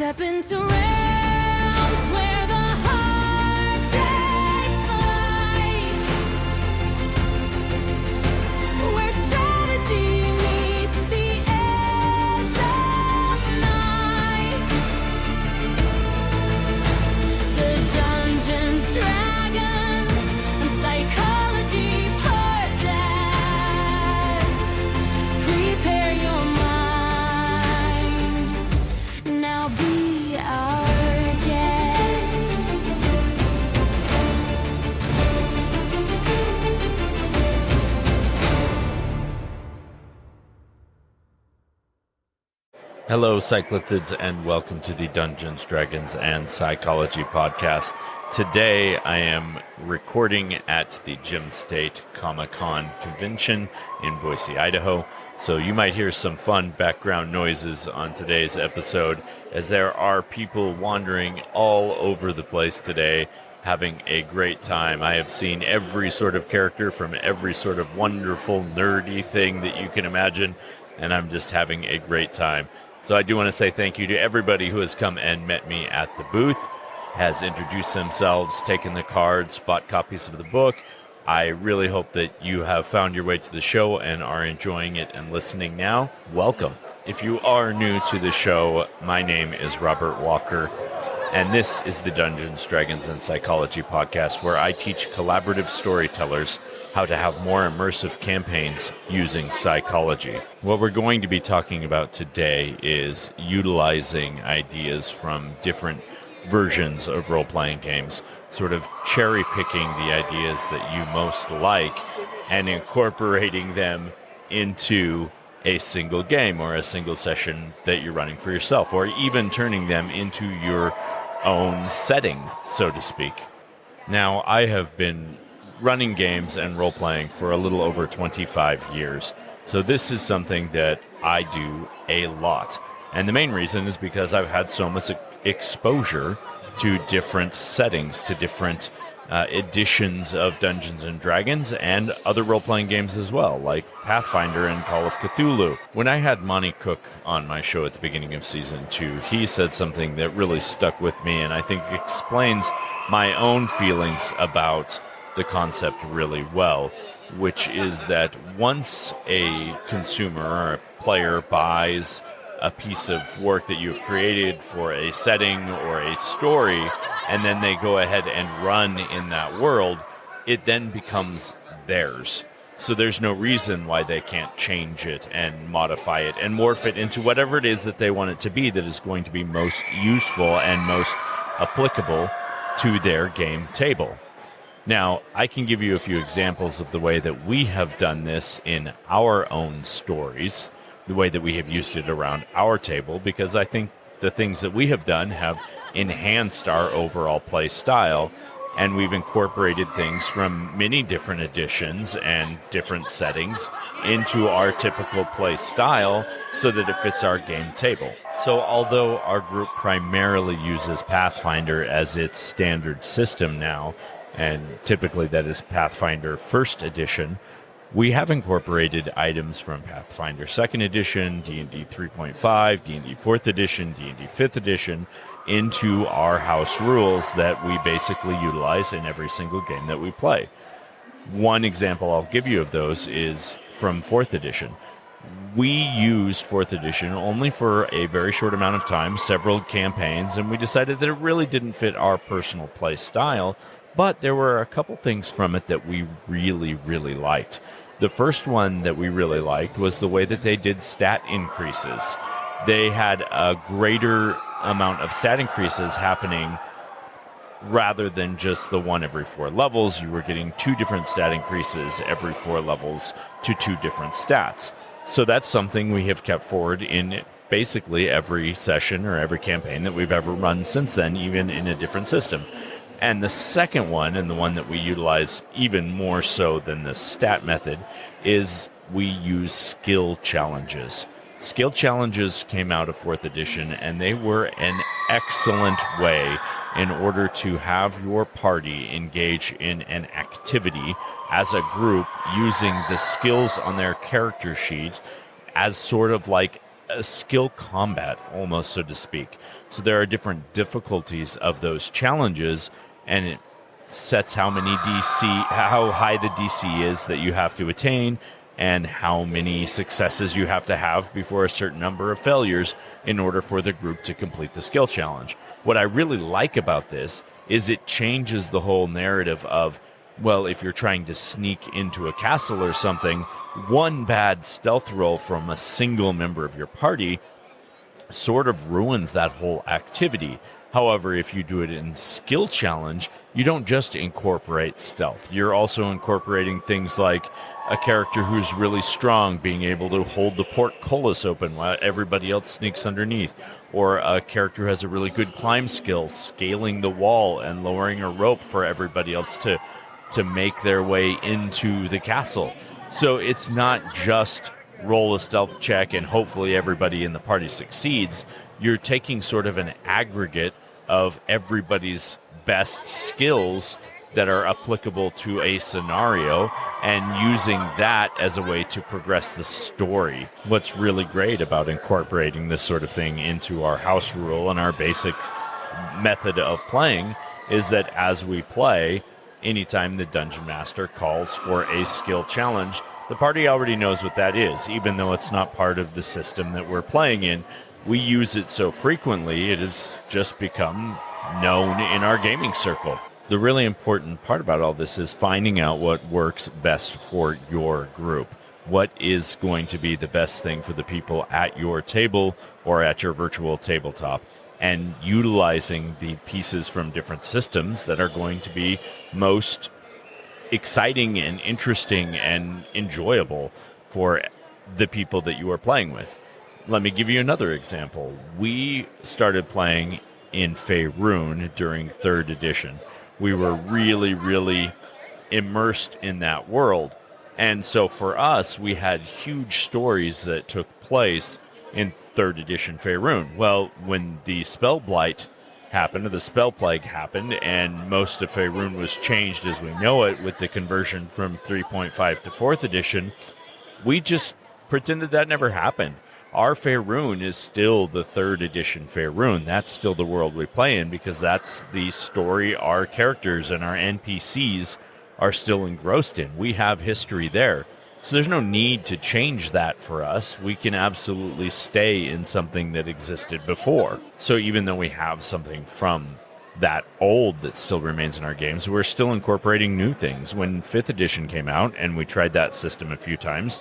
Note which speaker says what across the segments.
Speaker 1: Step into realms where the heart takes flight, where strategy meets the edge of night. The Dungeons, Dragons, and Psychology podcast. Prepare your mind. Now be our guest.
Speaker 2: Hello, Cyclothids, and welcome to the Dungeons, Dragons, and Psychology podcast. Today, I am recording at the Gym State Comic-Con convention in Boise, Idaho. So you might hear some fun background noises on today's episode, as there are people wandering all over the place today, having a great time. I have seen every sort of character from every sort of wonderful, nerdy thing that you can imagine, and I'm just having a great time. So I do want to say thank you to everybody who has come and met me at the booth, has introduced themselves, taken the cards, bought copies of the book. I really hope that you have found your way to the show and are enjoying it and listening now. Welcome. If you are new to the show, my name is Robert Walker, and this is the Dungeons, Dragons, and Psychology podcast, where I teach collaborative storytellers how to have more immersive campaigns using psychology. What we're going to be talking about today is utilizing ideas from different versions of role-playing games, sort of cherry-picking the ideas that you most like and incorporating them into a single game or a single session that you're running for yourself, or even turning them into your own setting, so to speak. Now, I have been running games and role-playing for a little over 25 years, so this is something that I do a lot. And the main reason is because I've had so much exposure to different settings, to different editions of Dungeons and Dragons and other role-playing games as well, like Pathfinder and Call of Cthulhu. When I had Monty Cook on my show at the beginning of Season 2, he said something that really stuck with me and I think explains my own feelings about the concept really well, which is that once a consumer or a player buys a piece of work that you've created for a setting or a story, and then they go ahead and run in that world, it then becomes theirs. So there's no reason why they can't change it and modify it and morph it into whatever it is that they want it to be that is going to be most useful and most applicable to their game table. Now, I can give you a few examples of the way that we have done this in our own stories, the way that we have used it around our table, because I think the things that we have done have enhanced our overall play style, and we've incorporated things from many different editions and different settings into our typical play style so that it fits our game table. So although our group primarily uses Pathfinder as its standard system now, and typically that is Pathfinder First Edition, we have incorporated items from Pathfinder 2nd Edition, D&D 3.5, D&D 4th Edition, D&D 5th Edition into our house rules that we basically utilize in every single game that we play. One example I'll give you of those is from 4th Edition. We used 4th Edition only for a very short amount of time, several campaigns, and we decided that it really didn't fit our personal play style, but there were a couple things from it that we really, really liked. The first one that we really liked was the way that they did stat increases. They had a greater amount of stat increases happening rather than just the one every 4 levels. You were getting 2 different stat increases every 4 levels to 2 different stats. So that's something we have kept forward in basically every session or every campaign that we've ever run since then, even in a different system. And the second one, and the one that we utilize even more so than the stat method, is we use skill challenges. Skill challenges came out of 4th edition, and they were an excellent way in order to have your party engage in an activity as a group using the skills on their character sheet as sort of like a skill combat, almost, so to speak. So there are different difficulties of those challenges, and it sets how high the DC is that you have to attain, and how many successes you have to have before a certain number of failures in order for the group to complete the skill challenge. What I really like about this is it changes the whole narrative of, well, if you're trying to sneak into a castle or something, one bad stealth roll from a single member of your party sort of ruins that whole activity. However, if you do it in skill challenge, you don't just incorporate stealth. You're also incorporating things like a character who's really strong being able to hold the portcullis open while everybody else sneaks underneath, or a character who has a really good climb skill, scaling the wall and lowering a rope for everybody else to make their way into the castle. So it's not just roll a stealth check and hopefully everybody in the party succeeds. You're taking sort of an aggregate of everybody's best skills that are applicable to a scenario and using that as a way to progress the story. What's really great about incorporating this sort of thing into our house rule and our basic method of playing is that as we play, anytime the Dungeon Master calls for a skill challenge, the party already knows what that is, even though it's not part of the system that we're playing in. We use it so frequently, it has just become known in our gaming circle. The really important part about all this is finding out what works best for your group. What is going to be the best thing for the people at your table or at your virtual tabletop, and utilizing the pieces from different systems that are going to be most exciting and interesting and enjoyable for the people that you are playing with. Let me give you another example. We started playing in Faerun during 3rd edition. We were really, really immersed in that world. And so for us, we had huge stories that took place in 3rd edition Faerun. Well, when the Spell Blight happened, or the Spell Plague happened, and most of Faerun was changed as we know it with the conversion from 3.5 to 4th edition, we just pretended that never happened. Our Faerun is still the 3rd edition Faerun. That's still the world we play in because that's the story our characters and our NPCs are still engrossed in. We have history there. So there's no need to change that for us. We can absolutely stay in something that existed before. So even though we have something from that old that still remains in our games, we're still incorporating new things. When 5th edition came out and we tried that system a few times,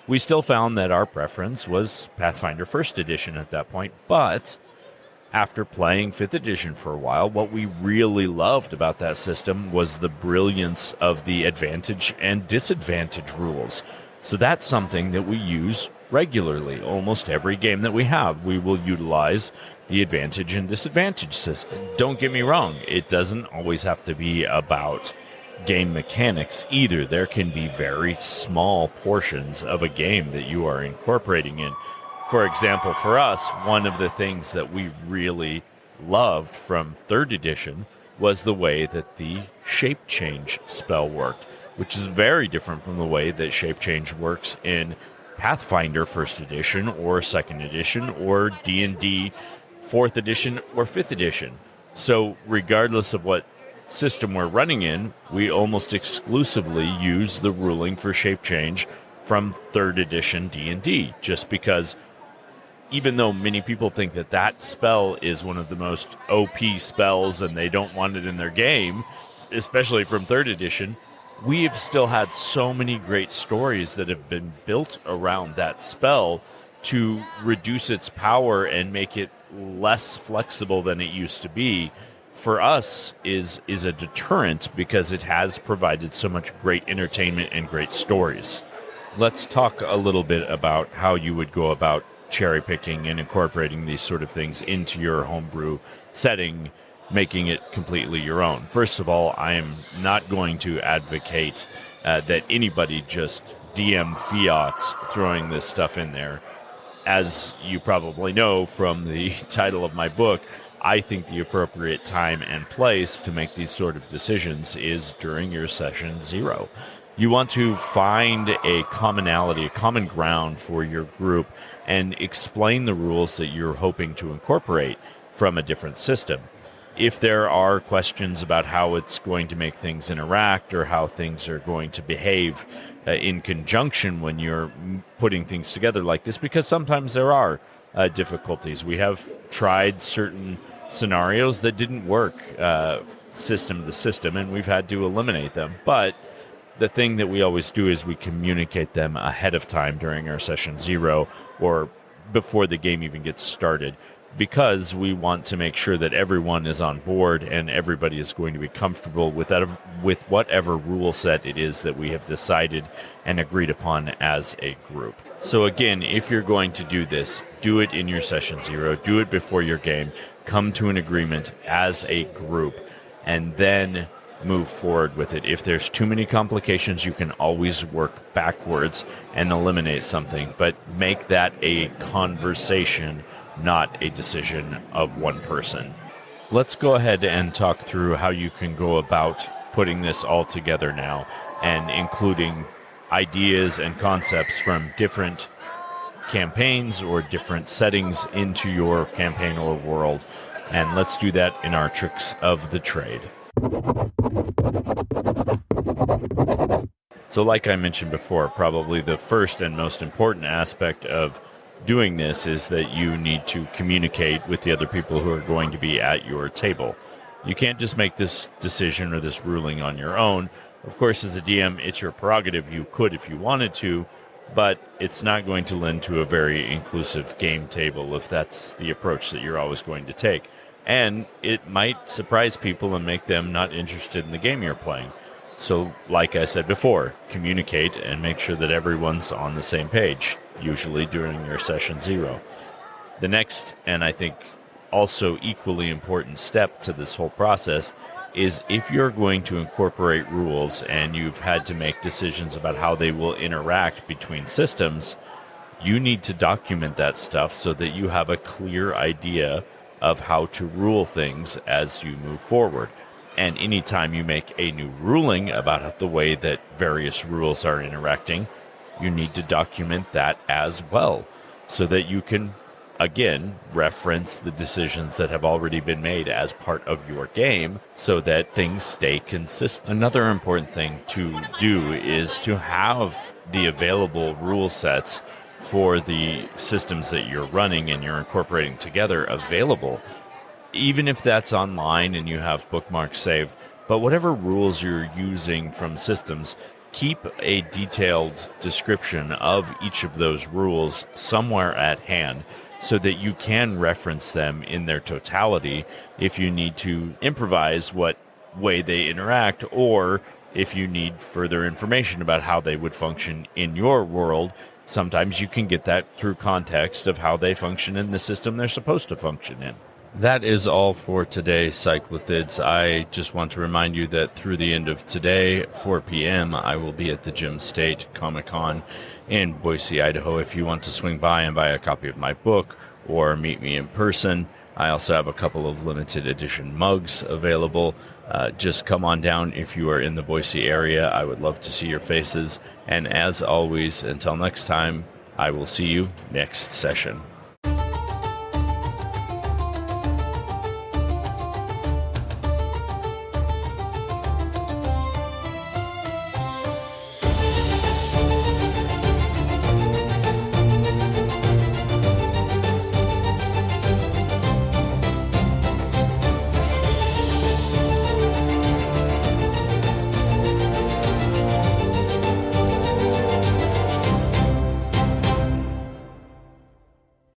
Speaker 2: we still found that our preference was Pathfinder 1st edition at that point, but after playing 5th edition for a while, what we really loved about that system was the brilliance of the advantage and disadvantage rules. So that's something that we use regularly. Almost every game that we have, we will utilize the advantage and disadvantage system. Don't get me wrong, it doesn't always have to be about game mechanics either. There can be very small portions of a game that you are incorporating in. For example, for us, one of the things that we really loved from 3rd edition was the way that the shape change spell worked, which is very different from the way that shape change works in Pathfinder 1st edition or 2nd edition or D&D 4th edition or 5th edition. So regardless of what system we're running in, we almost exclusively use the ruling for shape change from 3rd edition D&D, just because even though many people think that that spell is one of the most OP spells and they don't want it in their game, especially from 3rd edition, we've still had so many great stories that have been built around that spell to reduce its power and make it less flexible than it used to be. For us, is a deterrent because it has provided so much great entertainment and great stories. Let's talk a little bit about how you would go about cherry picking and incorporating these sort of things into your homebrew setting, making it completely your own. First of all, I am not going to advocate that anybody just DM fiats throwing this stuff in there. As you probably know from the title of my book, I think the appropriate time and place to make these sort of decisions is during your session 0. You want to find a commonality, a common ground for your group and explain the rules that you're hoping to incorporate from a different system. If there are questions about how it's going to make things interact or how things are going to behave in conjunction when you're putting things together like this, because sometimes there are difficulties. We have tried certain scenarios that didn't work system to system, and we've had to eliminate them. But the thing that we always do is we communicate them ahead of time during our session 0 or before the game even gets started, because we want to make sure that everyone is on board and everybody is going to be comfortable with whatever rule set it is that we have decided and agreed upon as a group. So again, if you're going to do this, do it in your session 0, do it before your game, come to an agreement as a group, and then move forward with it. If there's too many complications, you can always work backwards and eliminate something, but make that a conversation, not a decision of one person. Let's go ahead and talk through how you can go about putting this all together now and including ideas and concepts from different campaigns or different settings into your campaign or world. And let's do that in our tricks of the trade. So like I mentioned before, probably the first and most important aspect of doing this is that you need to communicate with the other people who are going to be at your table. You can't just make this decision or this ruling on your own. Of course, as a DM, it's your prerogative. You could if you wanted to, but it's not going to lend to a very inclusive game table if that's the approach that you're always going to take. And it might surprise people and make them not interested in the game you're playing. So, like I said before, communicate and make sure that everyone's on the same page, usually during your session 0. The next, and I think also equally important step to this whole process, is if you're going to incorporate rules and you've had to make decisions about how they will interact between systems, you need to document that stuff so that you have a clear idea of how to rule things as you move forward. And anytime you make a new ruling about the way that various rules are interacting, you need to document that as well so that you can, again, reference the decisions that have already been made as part of your game so that things stay consistent. Another important thing to do is to have the available rule sets for the systems that you're running and you're incorporating together available, even if that's online and you have bookmarks saved. But whatever rules you're using from systems, keep a detailed description of each of those rules somewhere at hand so that you can reference them in their totality if you need to improvise what way they interact, or if you need further information about how they would function in your world. Sometimes you can get that through context of how they function in the system they're supposed to function in. That is all for today, Cyclothids. I just want to remind you that through the end of today, 4 p.m., I will be at the Gym State Comic-Con in Boise, Idaho. If you want to swing by and buy a copy of my book or meet me in person, I also have a couple of limited edition mugs available. Just come on down if you are in the Boise area. I would love to see your faces. And as always, until next time, I will see you next session.